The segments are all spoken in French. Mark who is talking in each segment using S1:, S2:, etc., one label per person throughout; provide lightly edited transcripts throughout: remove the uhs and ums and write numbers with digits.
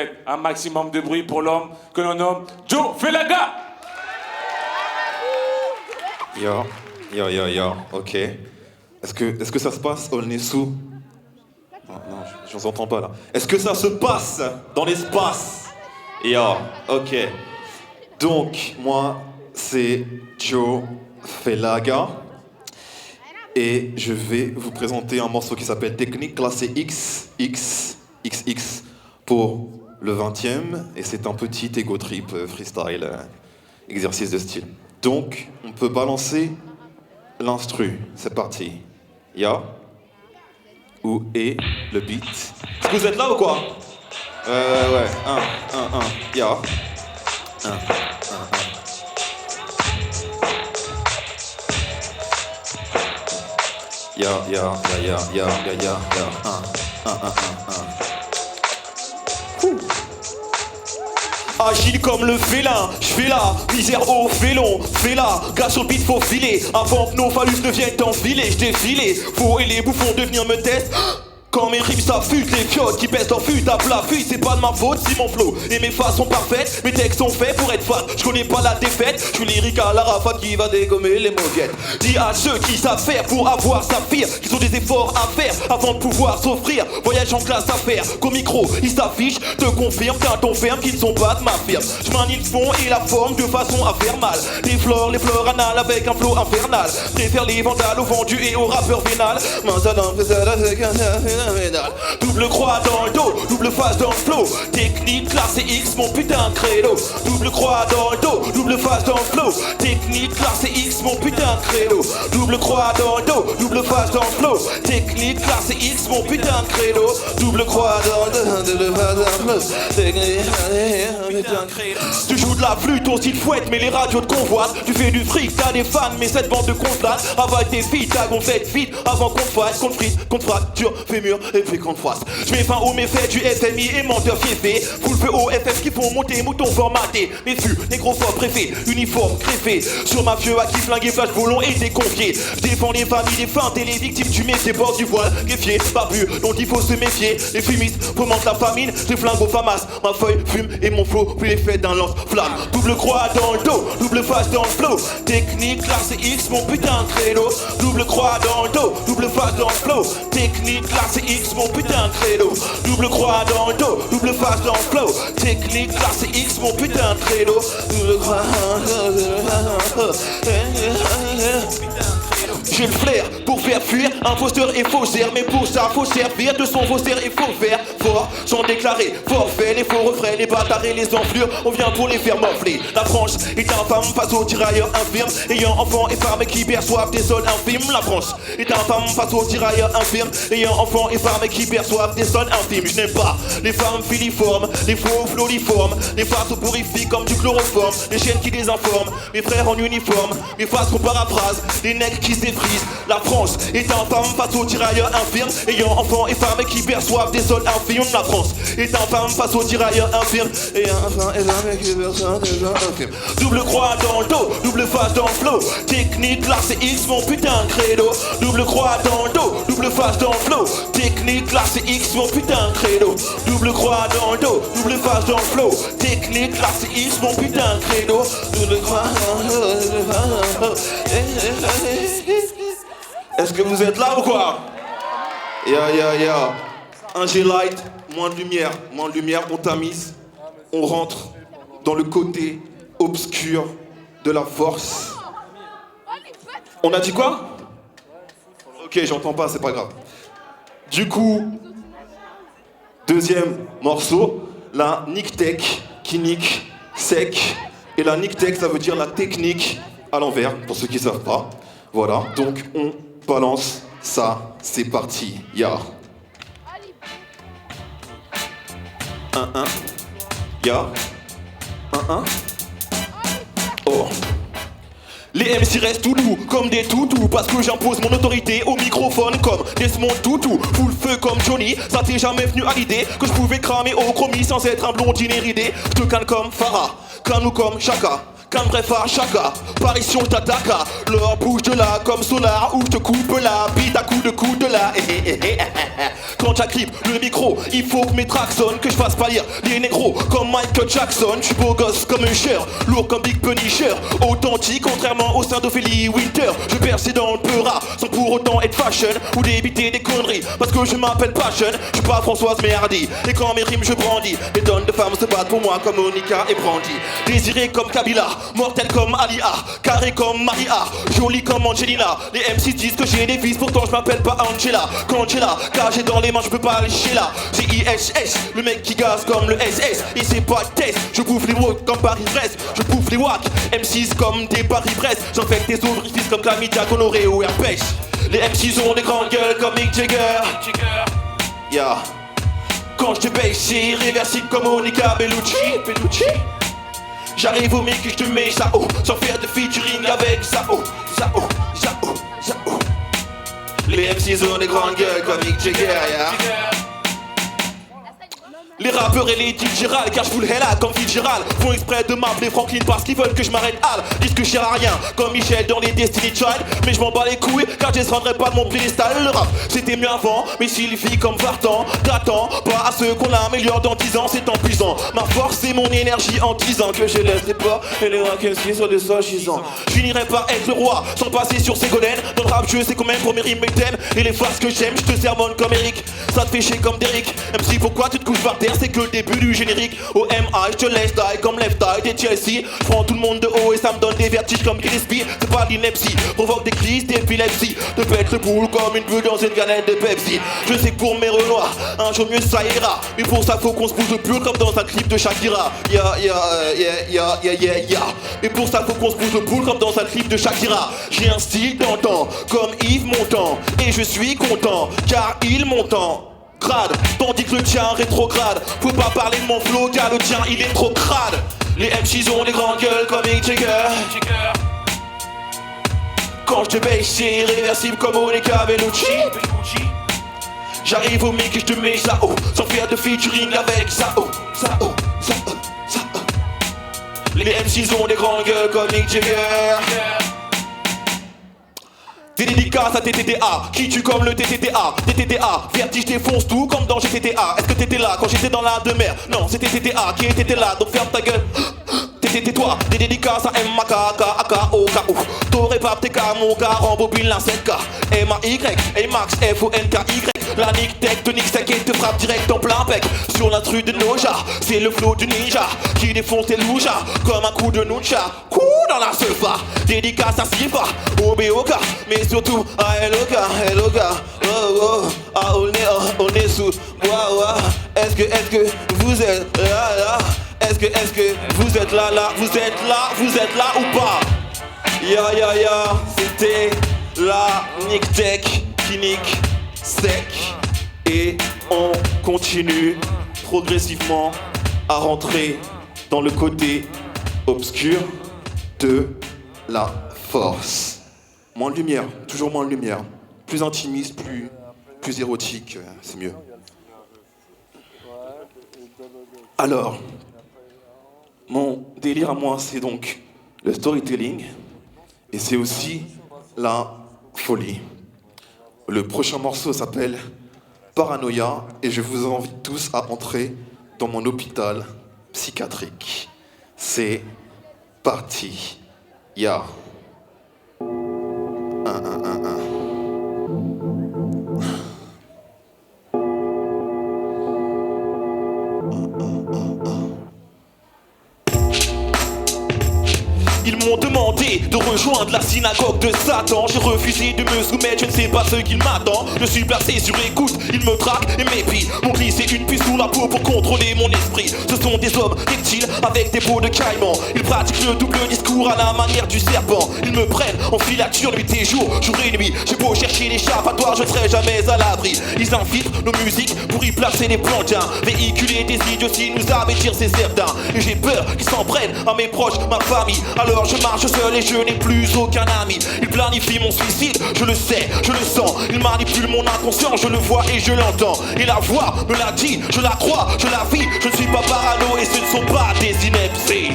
S1: faites un maximum de bruit pour l'homme que l'on nomme Joe Felaga.
S2: Yo, ok. Est-ce que ça se passe au nez sous? Non, je vous entends pas là. Est-ce que ça se passe dans l'espace? Yo, ok. Donc, moi, c'est Joe Felaga. Et je vais vous présenter un morceau qui s'appelle Technique classé XXXX pour le 20e. Et c'est un petit ego trip freestyle, exercice de style. Donc, on peut balancer l'instru. C'est parti. Ya. Où est le beat? Est-ce que vous êtes là ou quoi? Ouais. 1. Ya. 1. Ya. 1. Agile comme le félin, j'fais la misère au félon, fais la gars sur le beat faut filer, avant que nos phallus ne viennent enfiler, j'défilais, faut et les bouffons de venir me tester. Quand mes rimes s'affûtent, les fiottes qui pèsent en fût, à plat fuite, c'est pas de ma faute si mon flow et mes phases sont parfaites, mes textes sont faits pour être fat, je connais pas la défaite, je suis lyrique à la rafale qui va dégommer les mauviettes. Dis à ceux qui savent faire pour avoir sa fire, qu'ils ont des efforts à faire avant de pouvoir s'offrir, voyage en classe à faire, qu'au micro ils s'affichent, te confirment qu'un ton ferme qu'ils ne sont pas de ma firme. Je manie le fond et la forme de façon à faire mal, les fleurs anales avec un flow infernal, préfère les vandales aux vendus et aux rappeurs vénales. Double croix dans le dos, double face dans le flow. Technique classé X, mon putain de credo. Double croix dans le dos, double face dans le flow. Technique classé X, mon putain de credo. Double croix dans le dos, double face dans le flow. Technique classé X, mon putain de credo. Double croix dans le dos, double face dans le flow. Technique putain de credo. Tu joues de la flûte, ton style fouette, mais les radios te convoitent. Tu fais du fric, t'as des fans, mais cette bande de constate. Avec tes filles, t'as gonflette vite avant qu'on te fasse, qu'on te frite, qu'on te fracture, fais mûr et puis qu'on te fasse. Je mets fin aux méfaits du FMI et menteur fiefé. Full feu au FF qui font monter moutons formatés. Mes fûts, négrophobes préfets, uniforme greffé. Sur ma vieux à qui flinguer, flash volant et déconfié. Je défends les familles, les feintes et les victimes du métier. Bord du voile, greffier, barbu, dont il faut se méfier. Les fumistes fomentent la famine, je flingue aux famas. Ma feuille fume et mon flow, puis l'effet d'un lance-flamme. Double croix dans le dos, double face dans le flow. Technique classé X, mon putain de credo. Double croix dans le dos, double face dans le flow. Technique classé X, mon putain de credo. Double croix dans le dos, double face dans le flow. Technique classé X, mon putain de credo. Double croix dans le dos. J'ai le flair pour faire fuir imposteur et faussaire. Mais pour ça faut servir de son faussaire et faux faire fort, sans déclarer forfait. Les faux refrains, les bâtards et les enflures, on vient pour les faire morfler. La France est infâme face aux tirailleurs infirmes, ayant enfants et femmes qui perçoivent des sols infimes. La France est infâme face aux tirailleurs infirmes, ayant enfants et femmes qui perçoivent des sols infimes. Je n'aime pas les femmes filiformes, les faux floriformes, les faces purifiées comme du chloroforme, les chaînes qui désinforment, mes frères en uniforme, mes faces qu'on paraphrase, les necks qui s'effrient. La France est infâme face aux tirailleurs infirmes, ayant enfants et femmes qui perçoivent des sols infimes. La France est infâme face aux tirailleurs infirmes, et enfants et femmes qui perçoivent des sols infimes. Double croix dans le dos, double face dans le flow. Technique classé X, mon putain de credo. Double croix dans le dos, double face dans le flow. Technique classé X, mon putain de credo. Double croix dans le dos, double face dans le flow. Technique classé X, mon putain de credo. Double croix dans le dos, double face dans le flow. Est-ce que vous êtes là ou quoi? Ya. Un G-Light, moins de lumière, on tamise. On rentre dans le côté obscur de la force. On a dit quoi? Ok, j'entends pas, c'est pas grave. Du coup, deuxième morceau, la Nick Tech, qui nique sec. Et la Nick Tech, ça veut dire la technique à l'envers, pour ceux qui savent pas. Voilà, donc on balance ça, c'est parti, ya. 1-1, ya. 1-1, oh. Les MC restent tout doux, comme des toutous, parce que j'impose mon autorité au microphone comme Desmond Tutu. Full feu comme Johnny, ça t'est jamais venu à l'idée que je pouvais cramer au chromie sans être un blondine éridé. Je te canne comme Farah, canne ou comme Chaka. Canne bref à chaka, parution je t'attaque. Leur bouge de là comme solar ou je te coupe la bite à coups de coude là. Quand j'agrippe le micro, il faut que mes tracks sonnent, que je fasse pâlir les négros comme Michael Jackson. Je suis beau gosse comme un cher, lourd comme Big Punisher, authentique contrairement au sein d'Ophélie Winter. Je perce dans le peura sans pour autant être fashion ou débiter des conneries. Parce que je m'appelle Passion, je suis pas Françoise mais Hardy. Et quand mes rimes je brandis, les tonnes de femmes se battent pour moi comme Monica et Brandy. Désiré comme Kabila, mortel comme Alia, carré comme Maria, jolie comme Angelina. Les MC disent que j'ai des vices, pourtant je m'appelle pas Angela. Congela, car j'ai dans les mains, je peux pas lécher là. G-I-S-S, le mec qui gaze comme le SS. Et c'est pas de test, je bouffe les woks comme Paris-Brest. Je bouffe les wack, M6 comme des Paris-Brest. J'infecte tes orifices comme Chlamydia, gonorrhée ou herpès. Les MCs ont des grandes gueules comme Mick Jagger. Yeah. Quand je te baisse, c'est irréversible comme Monica Bellucci. J'arrive au mic et je te mets ça haut, sans faire de featuring avec Sao. Les MCs ont des grandes gueules comme Mick Jagger, yeah. Les rappeurs et les types Gérald, car je vous le là comme Fitzgerald. Font exprès de m'appeler Franklin parce qu'ils veulent que je m'arrête Al. Disent que je sers à rien, comme Michel dans les Destiny Child. Mais je m'en bats les couilles, car je ne rendrai pas de mon piédestal. Le rap, c'était mieux avant, mais s'il suffit comme Vartan. T'attends pas à ceux qu'on améliore dans 10 ans, c'est épuisant. Ma force et mon énergie en 10 ans que je laisserai pas. Et les rock'n'skis sur des soi-disant. Je finirai par être le roi, sans passer sur Ségolène. Dans le rap, je sais combien pour mes rimes, mes thèmes. Et les phases que j'aime, je te sermonne comme Eric. Ça te fait chier comme Derrick. Même si pourquoi tu te couches par terre, c'est que le début du générique. Au MI, je te laisse die comme Left Eye des Chelsea. Je prends tout le monde de haut et ça me donne des vertiges comme Gillespie. C'est pas l'ineptie, provoque des crises d'épilepsie. Te pète le boule comme une bulle dans une canette de Pepsi. Je sais que pour mes renoirs, un jour mieux ça ira. Mais pour ça faut qu'on se bouge le pull comme dans un clip de Shakira. Yeah. Mais pour ça faut qu'on se bouge le pull comme dans un clip de Shakira. J'ai un style d'antan, comme Yves Montand. Et je suis content, car il m'entend. Grade, tandis que le tien rétrograde. Faut pas parler de mon flow car le tien il est trop crade. Les MCs ont des grandes gueules comme Mick Jagger. Quand je te baisse c'est irréversible comme Monica Bellucci. J'arrive au mic et je te mets ça haut, sans faire de featuring avec Sao. Les MCs ont des grandes gueules comme Mick Jagger. Des dédicaces à TTTA, qui tue comme le TTTA. TTTA, vertige défonce tout comme dans GTTA. Est-ce que t'étais là quand j'étais dans la demeure? Non, c'était TTA qui était là, donc ferme ta gueule. Tais-toi, des dédicaces à M-A-K-K-A-K-O-K-O. T'aurais pas TK, mon gars, rembobine la 7K. M-A-Y, M-A-X, F-O-N-K-Y. La nique tectonique, ça qui te frappe direct en plein bec. Sur l'instru de Noja, c'est le flow du ninja qui défonce tes loujas comme un coup de nuncha. Coup dans la sofa, dédicace à Sifa, au B.O.K. Mais surtout à L.O.K. Oh, ah, on est sous, ouah. Est-ce que vous êtes là? Est-ce que vous êtes là, vous êtes là ou pas? Ya, c'était la Nick Tech qui nique sec. Et on continue progressivement à rentrer dans le côté obscur de la force. Moins de lumière, toujours moins de lumière. Plus intimiste, plus érotique, c'est mieux. Alors, mon délire à moi, c'est donc le storytelling et c'est aussi la folie. Le prochain morceau s'appelle Paranoia et je vous invite tous à entrer dans mon hôpital psychiatrique. C'est parti. Ya. Ils m'ont demandé de rejoindre la synagogue de Satan. J'ai refusé de me soumettre, je ne sais pas ce qu'il m'attend. Je suis placé sur écoute, ils me traquent et m'épient. M'ont glissé une puce sous la peau pour contrôler mon esprit. Ce sont des hommes reptiles avec des peaux de caïman. Ils pratiquent le double discours à la manière du serpent. Ils me prennent en filature nuit et jour et nuit. J'ai beau chercher l'échappatoire, je ne serai jamais à l'abri. Ils infiltrent nos musiques pour y placer des plantiens. Véhiculer des idioties, nous avertir c'est certain. Et j'ai peur qu'ils s'en prennent à mes proches, ma famille. Alors je marche seul et je n'ai plus aucun ami. Ils planifient mon suicide, je le sais, je le sens. Ils manipulent mon inconscient, je le vois et je l'entends. Et la voix me l'a dit, je la crois, je la vis. Je ne suis pas parano et ce ne sont pas des inepties.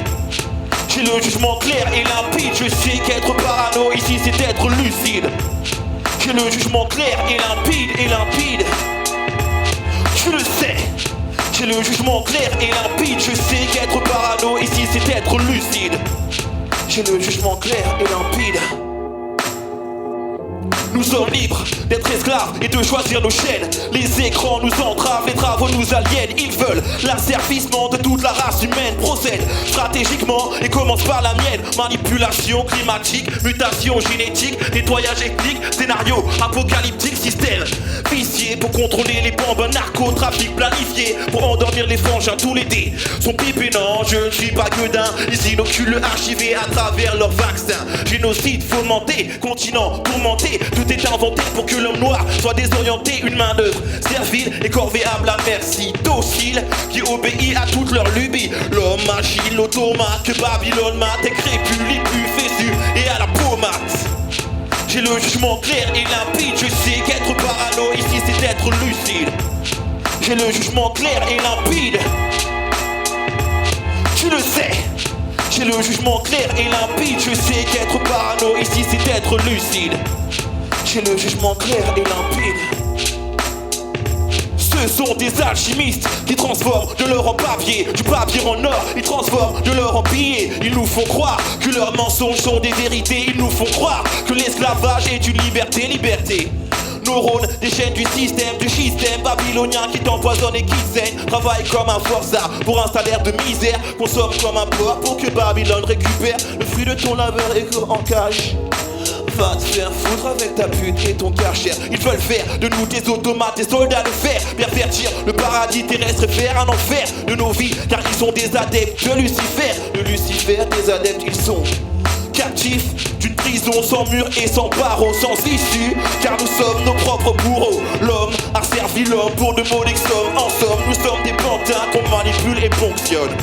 S2: J'ai le jugement clair et limpide. Je sais qu'être parano ici c'est être lucide. J'ai le jugement clair et limpide. Je le sais. J'ai le jugement clair et limpide. Je sais qu'être parano ici c'est être lucide. J'ai le jugement clair et limpide. Nous sommes libres d'être esclaves et de choisir nos chaînes. Les écrans nous entravent, les travaux nous aliènent. Ils veulent l'asservissement de toute la race humaine. Procède stratégiquement et commence par la mienne. Manipulation climatique, mutation génétique, nettoyage ethnique, scénario apocalyptique, système vicié pour contrôler les bombes, narcotrafic planifié pour endormir les frangins. Tous les dés sont pipés, non, je ne suis pas gueudin. Ils inoculent archivés à travers leur vaccin. Génocide fomenté, continent tourmenté. Tout est inventé pour que l'homme noir soit désorienté. Une main d'œuvre servile et corvéable à merci. Docile, qui obéit à toutes leurs lubies. L'homme agile, l'automate que Babylone mate. Crépus, les plus fessus et à la pommade. J'ai le jugement clair et limpide. Je sais qu'être parano ici c'est être lucide. J'ai le jugement clair et limpide. Tu le sais. J'ai le jugement clair et limpide. Je sais qu'être parano ici c'est être lucide. J'ai le jugement clair et limpide. Ce sont des alchimistes qui transforment de l'or en papier, du papier en or, ils transforment de l'or en billets. Ils nous font croire que leurs mensonges sont des vérités. Ils nous font croire que l'esclavage est une liberté. Neurones, des chaînes du système babylonien qui t'empoisonne et qui saigne. Travaille comme un forçat pour un salaire de misère. Consomme comme un porc pour que Babylone récupère le fruit de ton labeur et en cage. Va te faire foutre avec ta pute et ton karcher. Ils veulent faire de nous des automates, des soldats de fer. Pervertir le paradis terrestre et faire un enfer de nos vies. Car ils sont des adeptes de Lucifer. De Lucifer, des adeptes, ils sont captifs d'une prison sans mur et sans barreaux, sans issue. Car nous sommes nos propres bourreaux. L'homme a servi l'homme pour de modiques sommes. En somme, nous sommes des pantins qu'on manipule et ponctionne.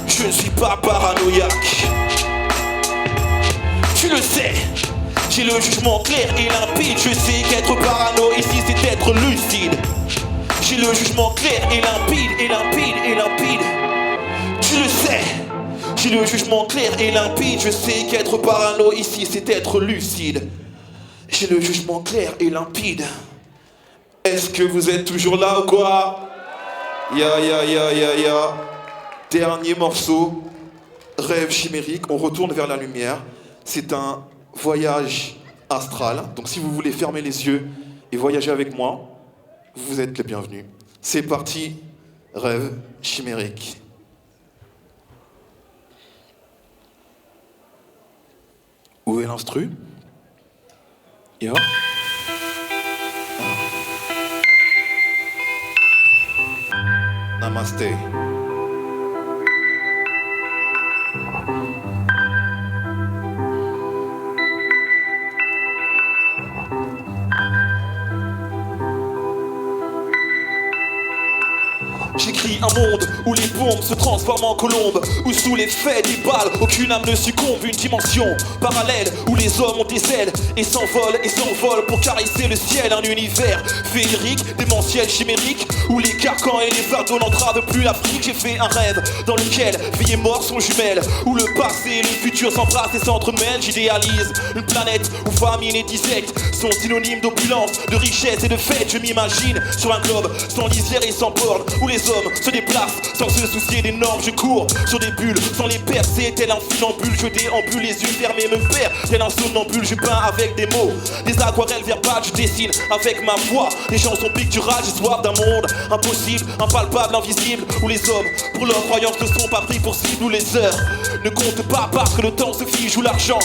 S2: Je ne suis pas paranoïaque. Tu le sais. J'ai le jugement clair et limpide. Je sais qu'être parano ici c'est être lucide. J'ai le jugement clair et limpide. Tu le sais. J'ai le jugement clair et limpide. Je sais qu'être parano ici c'est être lucide. J'ai le jugement clair et limpide. Est-ce que vous êtes toujours là ou quoi? Ya. Dernier morceau. Rêve chimérique. On retourne vers la lumière. C'est un voyage astral. Donc si vous voulez fermer les yeux et voyager avec moi, vous êtes les bienvenus. C'est parti, rêve chimérique. Où est l'instru? Yo. Namasté. J'écris un monde où les bombes se transforment en colombes, où sous l'effet des balles, aucune âme ne succombe. Une dimension parallèle où les hommes ont des ailes et s'envolent pour caresser le ciel. Un univers féerique, démentiel, chimérique, où les carcans et les fardeaux n'entravent plus l'Afrique. J'ai fait un rêve dans lequel vie et mort sont jumelles, où le passé et le futur s'embrassent et s'entremêlent. J'idéalise une planète où famine et dissect sont synonymes d'opulence, de richesse et de fête. Je m'imagine sur un globe sans lisière et sans borne, où les hommes se déplacent sans se soucier des normes. Je cours sur des bulles sans les percer, tel un funambule. Je déambule les yeux fermés, me perds tel un somnambule. Je peins avec des mots, des aquarelles verbales. Je dessine avec ma voix des chansons picturales. J'ai soif d'un monde impossible, impalpable, invisible, où les hommes pour leurs croyances ne sont pas pris pour cible, où les heures ne comptent pas parce que le temps se fige, où l'argent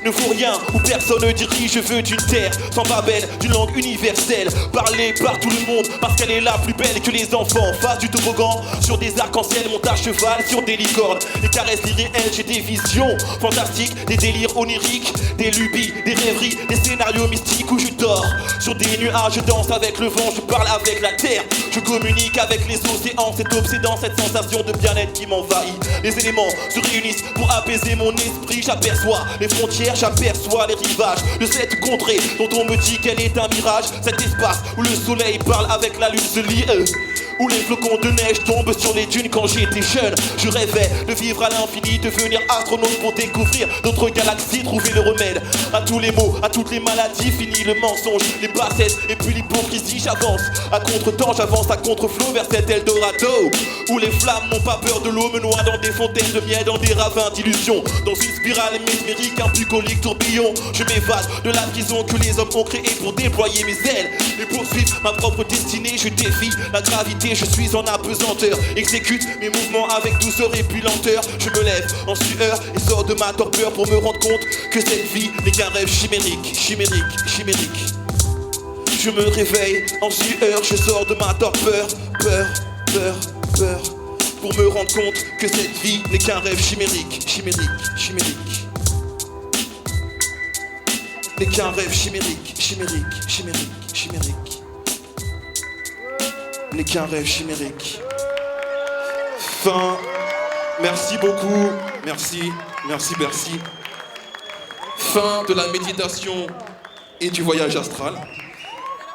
S2: ne vaut rien, où personne ne dirige. Je veux d'une terre sans Babel, d'une langue universelle, parlée par tout le monde parce qu'elle est la plus belle. Et que les enfants fassent du toboggan sur des arcs-en-ciel, montent à cheval sur des licornes, des caresses irréelles. J'ai des visions fantastiques, des délires oniriques, des lubies, des rêveries, des scénarios mystiques où je dors sur des nuages. Je danse avec le vent, je parle avec la terre, je communique avec les océans. C'est obsédant cette sensation de bien-être qui m'envahit. Les éléments se réunissent pour apaiser mon esprit. J'aperçois les frontières, j'aperçois les rivages de cette contrée dont on me dit qu'elle est un mirage. Cet espace où le soleil parle avec la lune se lie, où les flocons de neige tombent sur les dunes quand j'étais jeune. Je rêvais de vivre à l'infini, devenir astronaute pour découvrir d'autres galaxies, trouver le remède à tous les maux, à toutes les maladies. Fini le mensonge, les bassesses et puis l'hypocrisie. J'avance à contre-temps, j'avance à contre-flot vers cet Eldorado où les flammes n'ont pas peur de l'eau, me noient dans des fontaines de miel, dans des ravins d'illusions, dans une spirale mesmérique, un bucolique tourbillon. Je m'évade de la prison que les hommes ont créée pour déployer mes ailes et poursuivre ma propre destinée. Je défie la gravité, je suis en apesanteur, exécute mes mouvements avec douceur et puis lenteur. Je me lève en sueur et sors de ma torpeur pour me rendre compte que cette vie n'est qu'un rêve chimérique, chimérique, chimérique. Je me réveille en sueur, je sors de ma torpeur, peur, peur, peur, pour me rendre compte que cette vie n'est qu'un rêve chimérique, chimérique, chimérique. N'est qu'un rêve chimérique, chimérique, chimérique, chimérique. N'est qu'un rêve chimérique. Fin. Merci beaucoup. Merci, merci, merci. Fin de la méditation et du voyage astral.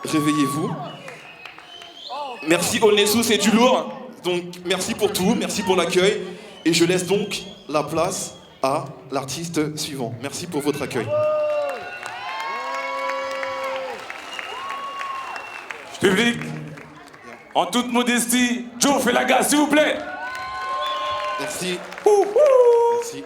S2: Réveillez-vous. Merci Olnesu, c'est du lourd. Donc merci pour tout, merci pour l'accueil. Et je laisse donc la place à l'artiste suivant. Merci pour votre accueil.
S1: Public, en toute modestie, Joe fait la gare, s'il vous plaît.
S2: Merci. Merci.